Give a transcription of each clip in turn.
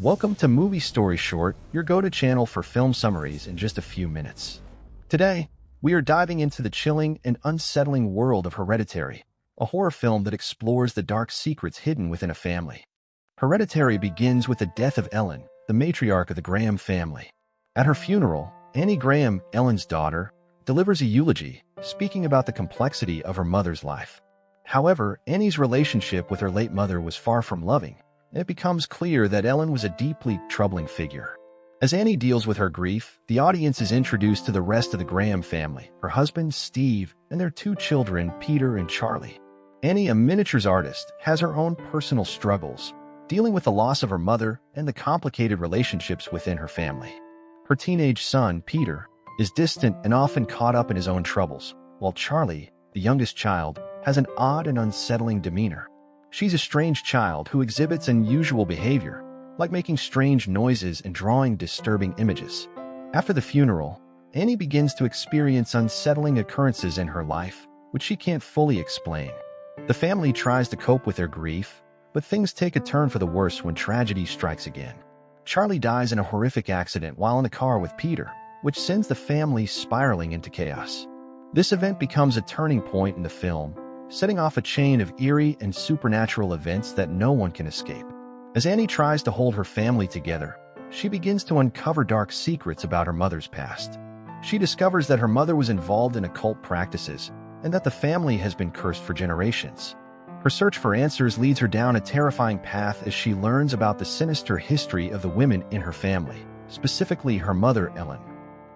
Welcome to Movie Story Short, your go-to channel for film summaries in just a few minutes. Today, we are diving into the chilling and unsettling world of Hereditary, a horror film that explores the dark secrets hidden within a family. Hereditary begins with the death of Ellen, the matriarch of the Graham family. At her funeral, Annie Graham, Ellen's daughter, delivers a eulogy, speaking about the complexity of her mother's life. However, Annie's relationship with her late mother was far from loving, and it becomes clear that Ellen was a deeply troubling figure. As Annie deals with her grief, the audience is introduced to the rest of the Graham family, her husband, Steve, and their two children, Peter and Charlie. Annie, a miniatures artist, has her own personal struggles, dealing with the loss of her mother and the complicated relationships within her family. Her teenage son, Peter, is distant and often caught up in his own troubles, while Charlie, the youngest child, has an odd and unsettling demeanor. She's a strange child who exhibits unusual behavior, like making strange noises and drawing disturbing images. After the funeral, Annie begins to experience unsettling occurrences in her life, which she can't fully explain. The family tries to cope with their grief, but things take a turn for the worse when tragedy strikes again. Charlie dies in a horrific accident while in a car with Peter, which sends the family spiraling into chaos. This event becomes a turning point in the film, setting off a chain of eerie and supernatural events that no one can escape. As Annie tries to hold her family together, she begins to uncover dark secrets about her mother's past. She discovers that her mother was involved in occult practices and that the family has been cursed for generations. Her search for answers leads her down a terrifying path as she learns about the sinister history of the women in her family, specifically her mother, Ellen.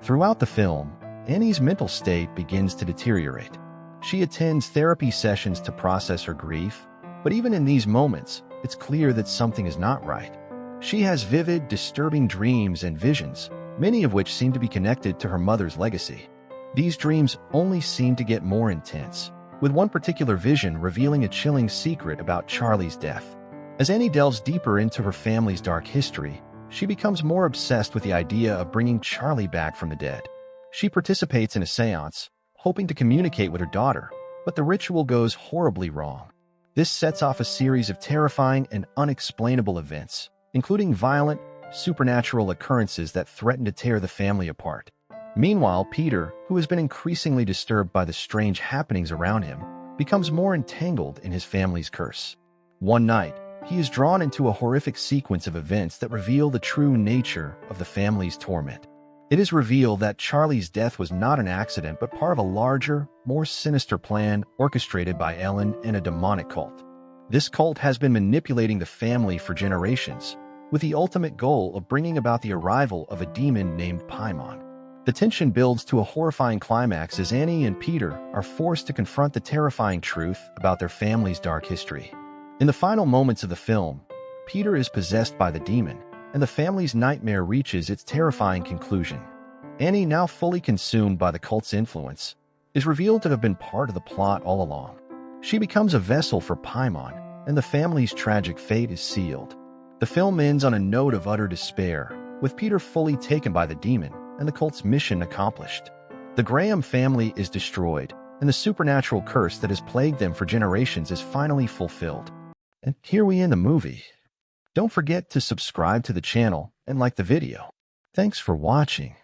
Throughout the film, Annie's mental state begins to deteriorate. She attends therapy sessions to process her grief, but even in these moments, it's clear that something is not right. She has vivid, disturbing dreams and visions, many of which seem to be connected to her mother's legacy. These dreams only seem to get more intense, with one particular vision revealing a chilling secret about Charlie's death. As Annie delves deeper into her family's dark history, she becomes more obsessed with the idea of bringing Charlie back from the dead. She participates in a seance, hoping to communicate with her daughter, but the ritual goes horribly wrong. This sets off a series of terrifying and unexplainable events, including violent, supernatural occurrences that threaten to tear the family apart. Meanwhile, Peter, who has been increasingly disturbed by the strange happenings around him, becomes more entangled in his family's curse. One night, he is drawn into a horrific sequence of events that reveal the true nature of the family's torment. It is revealed that Charlie's death was not an accident but part of a larger, more sinister plan orchestrated by Ellen and a demonic cult. This cult has been manipulating the family for generations, with the ultimate goal of bringing about the arrival of a demon named Paimon. The tension builds to a horrifying climax as Annie and Peter are forced to confront the terrifying truth about their family's dark history. In the final moments of the film, Peter is possessed by the demon, and the family's nightmare reaches its terrifying conclusion. Annie, now fully consumed by the cult's influence, is revealed to have been part of the plot all along. She becomes a vessel for Paimon, and the family's tragic fate is sealed. The film ends on a note of utter despair, with Peter fully taken by the demon and the cult's mission accomplished. The Graham family is destroyed, and the supernatural curse that has plagued them for generations is finally fulfilled. And here we end the movie. Don't forget to subscribe to the channel and like the video. Thanks for watching.